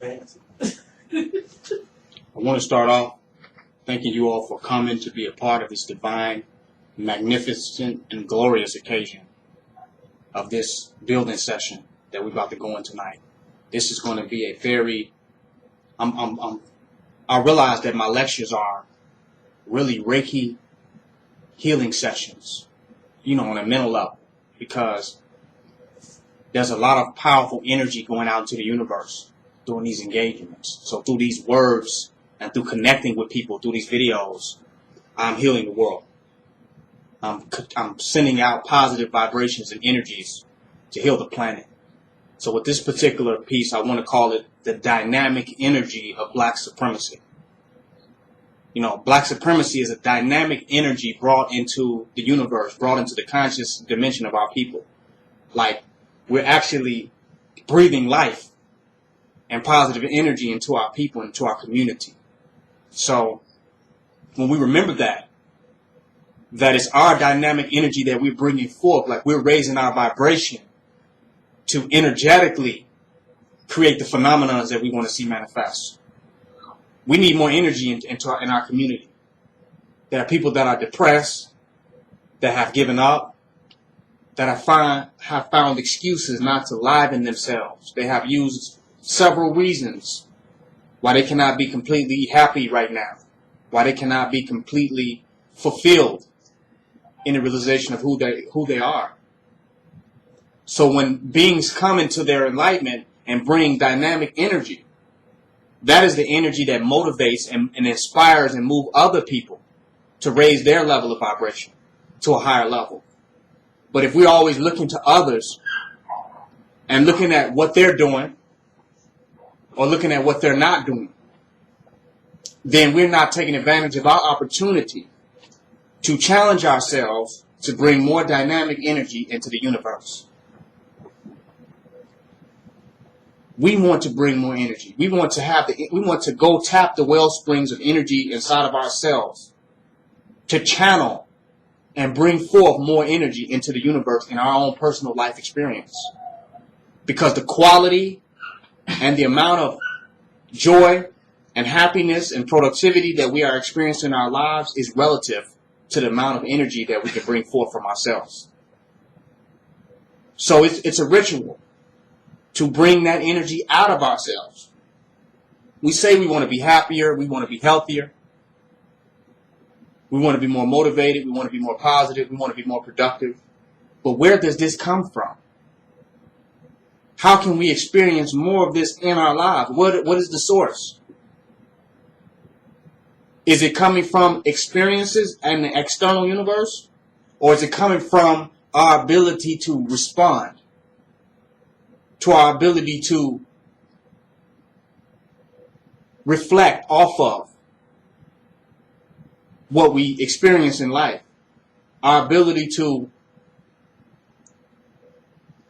I want to start off thanking you all for coming to be a part of this divine, magnificent, and glorious occasion of this building session that we're about to go in tonight. This is going to be a very, I realize that my lectures are really Reiki healing sessions, on a mental level, because there's a lot of powerful energy going out into the universe during these engagements. So through these words and through connecting with people through these videos, I'm healing the world. I'm sending out positive vibrations and energies to heal the planet. So with this particular piece, I want to call it the dynamic energy of Black supremacy. Black supremacy is a dynamic energy brought into the universe, brought into the conscious dimension of our people. Like, we're actually breathing life and positive energy into our people, into our community. So when we remember that it's our dynamic energy that we're bringing forth, like we're raising our vibration to energetically create the phenomena that we want to see manifest. We need more energy in our community. There are people that are depressed, that have given up, that have found excuses not to liven themselves. They have used several reasons why they cannot be completely happy right now, why they cannot be completely fulfilled in the realization of who they are. So when beings come into their enlightenment and bring dynamic energy, that is the energy that motivates and inspires and moves other people to raise their level of vibration to a higher level. But if we're always looking to others and looking at what they're doing or looking at what they're not doing, then we're not taking advantage of our opportunity to challenge ourselves to bring more dynamic energy into the universe. We want to bring more energy. We want to go tap the well springs of energy inside of ourselves to channel and bring forth more energy into the universe in our own personal life experience. Because the quality and the amount of joy and happiness and productivity that we are experiencing in our lives is relative to the amount of energy that we can bring forth from ourselves. So it's a ritual to bring that energy out of ourselves. We say we want to be happier, we want to be healthier, we want to be more motivated, we want to be more positive, we want to be more productive. But where does this come from? How can we experience more of this in our lives? What is the source? Is it coming from experiences in the external universe? Or is it coming from our ability to respond? To our ability to reflect off of what we experience in life. Our ability to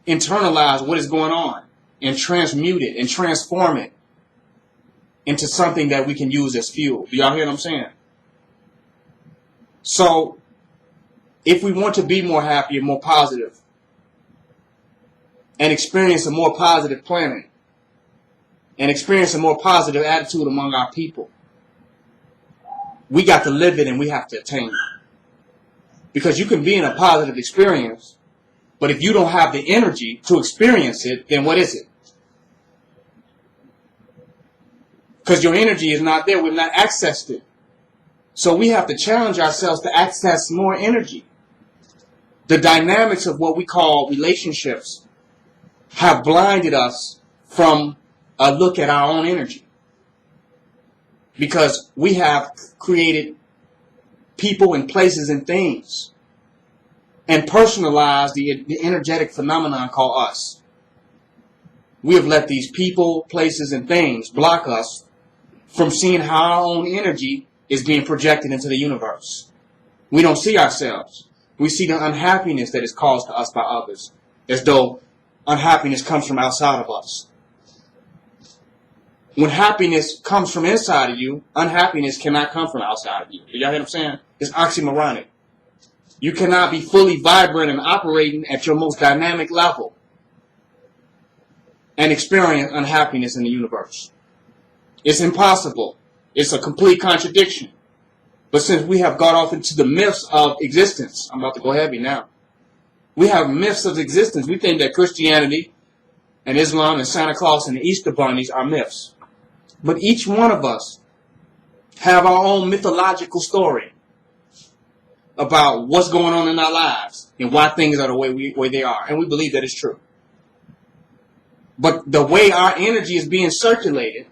internalize what is going on and transmute it and transform it into something that we can use as fuel. Do y'all hear what I'm saying? So, if we want to be more happy and more positive and experience a more positive planet and experience a more positive attitude among our people, we got to live it and we have to attain it. Because you can be in a positive experience, but if you don't have the energy to experience it, then what is it? Because your energy is not there. We've not accessed it. So we have to challenge ourselves to access more energy. The dynamics of what we call relationships have blinded us from a look at our own energy. Because we have created people and places and things and personalized the energetic phenomenon called us. We have let these people, places, and things block us from seeing how our own energy is being projected into the universe. We don't see ourselves. We see the unhappiness that is caused to us by others, as though unhappiness comes from outside of us. When happiness comes from inside of you, unhappiness cannot come from outside of you. Do y'all hear what I'm saying? It's oxymoronic. You cannot be fully vibrant and operating at your most dynamic level and experience unhappiness in the universe. It's impossible. It's a complete contradiction. But since we have got off into the myths of existence, I'm about to go heavy now. We have myths of existence. We think that Christianity and Islam and Santa Claus and the Easter bunnies are myths. But each one of us have our own mythological story about what's going on in our lives and why things are the way they are. And we believe that it's true. But the way our energy is being circulated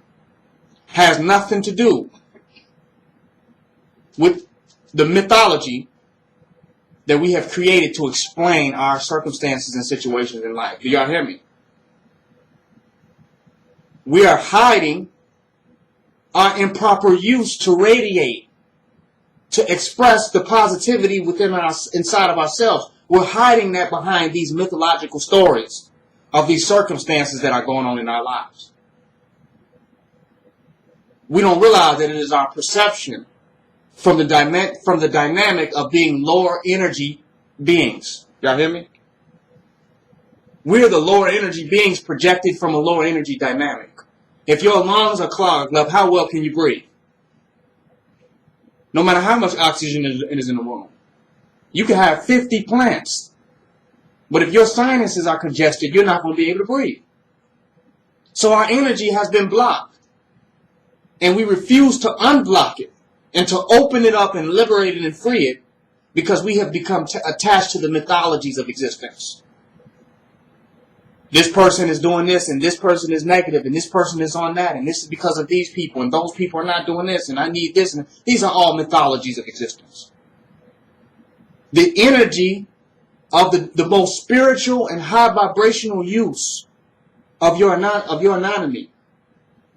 has nothing to do with the mythology that we have created to explain our circumstances and situations in life. Do y'all hear me? We are hiding our improper use to radiate, to express the positivity within us, inside of ourselves. We're hiding that behind these mythological stories of these circumstances that are going on in our lives. We don't realize that it is our perception from the dynamic of being lower energy beings. Y'all hear me? We're the lower energy beings projected from a lower energy dynamic. If your lungs are clogged up, how well can you breathe? No matter how much oxygen is in the room. You can have 50 plants, but if your sinuses are congested, you're not going to be able to breathe. So our energy has been blocked, and we refuse to unblock it and to open it up and liberate it and free it because we have become attached to the mythologies of existence. This person is doing this, and this person is negative, and this person is on that, and this is because of these people, and those people are not doing this, and I need this. And these are all mythologies of existence. The energy of the most spiritual and high vibrational use of your anatomy,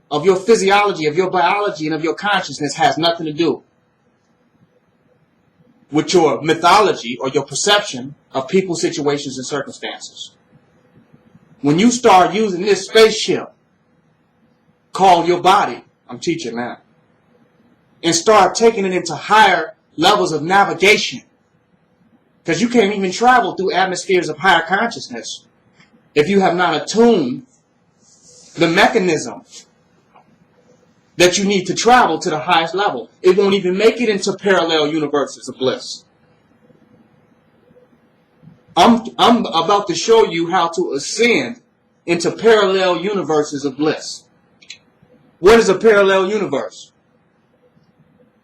of your physiology, of your biology, and of your consciousness has nothing to do with your mythology or your perception of people, situations, and circumstances. When you start using this spaceship called your body, I'm teaching now, and start taking it into higher levels of navigation, because you can't even travel through atmospheres of higher consciousness if you have not attuned the mechanism that you need to travel to the highest level. It won't even make it into parallel universes of bliss. I'm about to show you how to ascend into parallel universes of bliss. What is a parallel universe?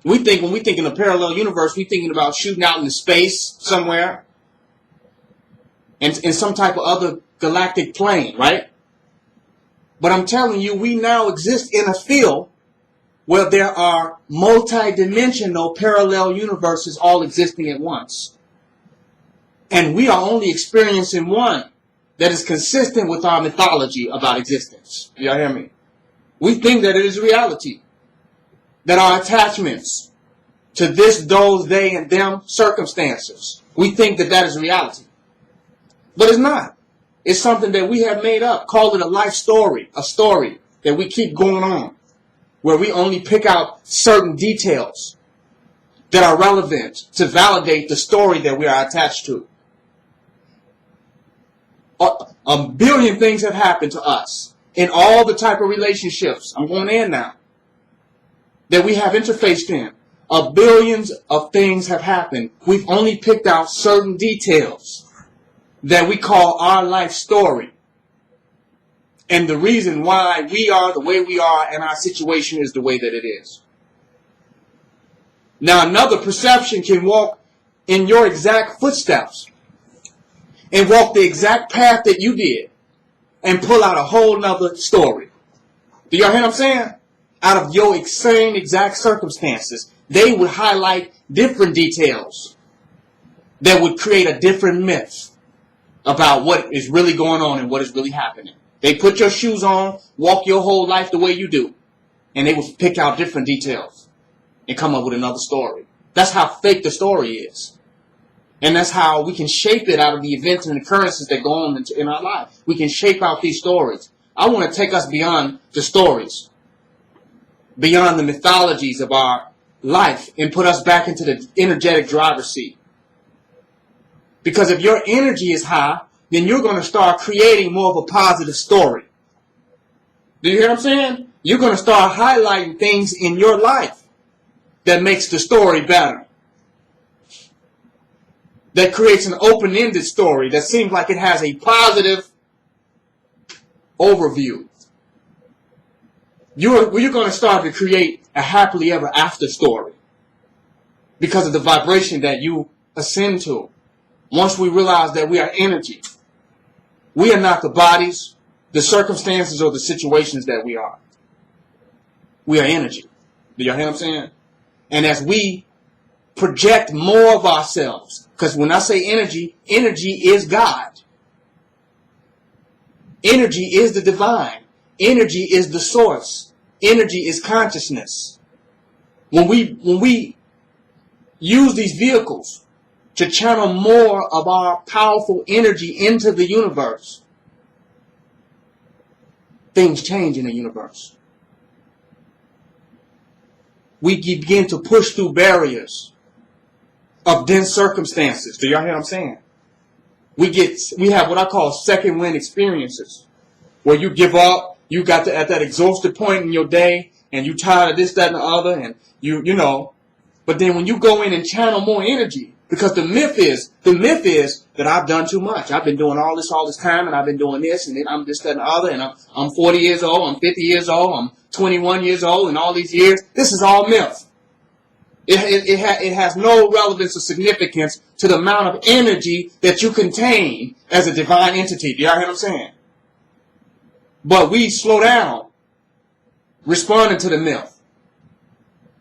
When we think in a parallel universe, we're thinking about shooting out into space somewhere and in some type of other galactic plane, right? But I'm telling you, we now exist in a field where there are multi-dimensional parallel universes all existing at once. And we are only experiencing one that is consistent with our mythology about existence. Y'all hear me? We think that it is reality. That our attachments to this, those, they, and them circumstances, we think that that is reality. But it's not. It's something that we have made up. Call it a life story. A story that we keep going on. Where we only pick out certain details that are relevant to validate the story that we are attached to. A billion things have happened to us in all the type of relationships. I'm going in now. That we have interfaced in. Billions of things have happened. We've only picked out certain details that we call our life story. And the reason why we are the way we are and our situation is the way that it is. Now another perception can walk in your exact footsteps and walk the exact path that you did and pull out a whole nother story. Do y'all hear what I'm saying? Out of your same exact circumstances, they would highlight different details that would create a different myth about what is really going on and what is really happening. They put your shoes on, walk your whole life the way you do, and they would pick out different details and come up with another story. That's how fake the story is. And that's how we can shape it out of the events and occurrences that go on in our life. We can shape out these stories. I want to take us beyond the stories, beyond the mythologies of our life, and put us back into the energetic driver's seat. Because if your energy is high, then you're going to start creating more of a positive story. Do you hear what I'm saying? you're going to start highlighting things in your life that makes the story better. That creates an open-ended story that seems like it has a positive overview. You're going to start to create a happily ever after story because of the vibration that you ascend to. Once we realize that we are energy, we are not the bodies, the circumstances, or the situations that we are. We are energy. Do y'all hear what I'm saying? And as we project more of ourselves, because when I say energy, energy is God. Energy is the divine. Energy is the source. Energy is consciousness. When we use these vehicles to channel more of our powerful energy into the universe, things change in the universe. We begin to push through barriers of dense circumstances. Do y'all hear what I'm saying? We have what I call second wind experiences, where you give up, you got at that exhausted point in your day, and you tired of this, that, and the other, and you know. But then when you go in and channel more energy, because the myth is that I've done too much. I've been doing all this time, and I've been doing this, and then I'm this, that, and the other, and I'm 40 years old, I'm 50 years old, I'm 21 years old, and all these years. This is all myth. It has no relevance or significance to the amount of energy that you contain as a divine entity. Do y'all hear what I'm saying? But we slow down responding to the myth.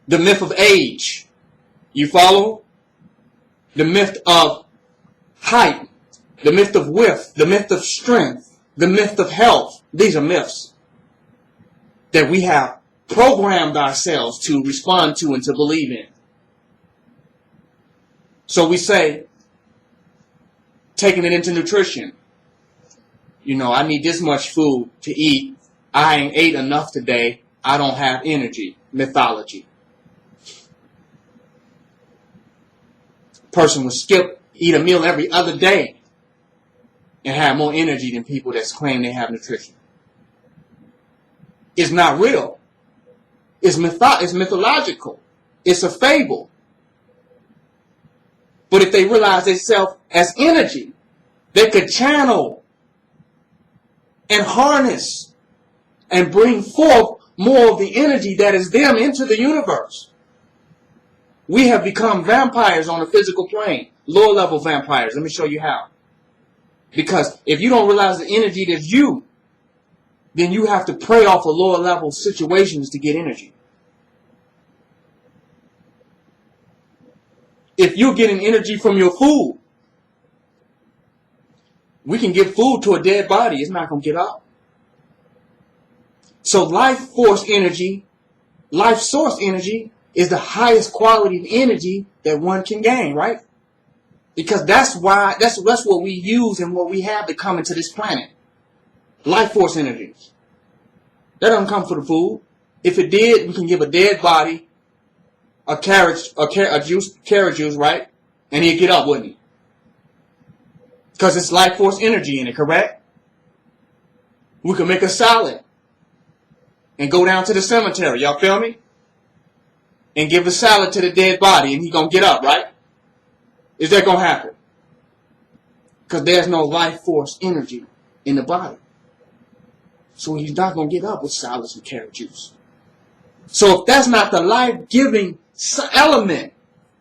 The myth of age. You follow? The myth of height. The myth of width. The myth of strength. The myth of health. These are myths that we have programmed ourselves to respond to and to believe in. So we say, taking it into nutrition, you know, I need this much food to eat. I ain't ate enough today. I don't have energy. Mythology. Person will eat a meal every other day and have more energy than people that claim they have nutrition. It's not real. It's mythological. It's a fable. But if they realize themselves as energy, they could channel and harness and bring forth more of the energy that is them into the universe. We have become vampires on the physical plane, lower level vampires. Let me show you how. Because if you don't realize the energy that's you, then you have to prey off of lower level situations to get energy. If you're getting energy from your food, we can give food to a dead body. It's not going to get up. So life force energy, life source energy is the highest quality of energy that one can gain, right? Because that's what we use and what we have to come into this planet. Life force energy. That doesn't come for the food. If it did, we can give a dead body carrot juice, right? And he'd get up, wouldn't he? Because it's life force energy in it, correct? We can make a salad and go down to the cemetery, y'all feel me? And give a salad to the dead body and he's going to get up, right? Is that going to happen? Because there's no life force energy in the body. So he's not going to get up with salads and carrot juice. So if that's not the life-giving element,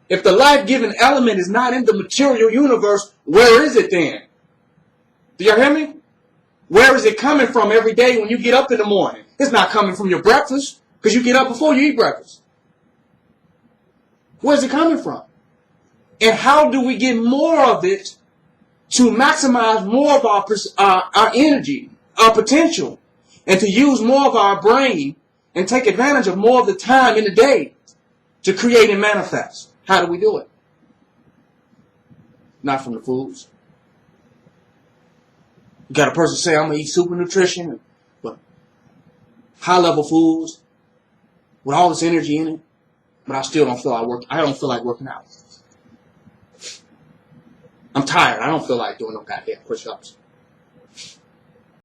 if the life-giving element is not in the material universe, where is it then? Do y'all hear me? Where is it coming from every day when you get up in the morning? It's not coming from your breakfast, because you get up before you eat breakfast. Where's it coming from? And how do we get more of it to maximize more of our energy, our potential, and to use more of our brain and take advantage of more of the time in the day to create and manifest? How do we do it? Not from the foods. You got a person say, I'm going to eat super nutrition, but high-level foods with all this energy in it, but I still don't feel like working out. I'm tired. I don't feel like doing no goddamn push-ups.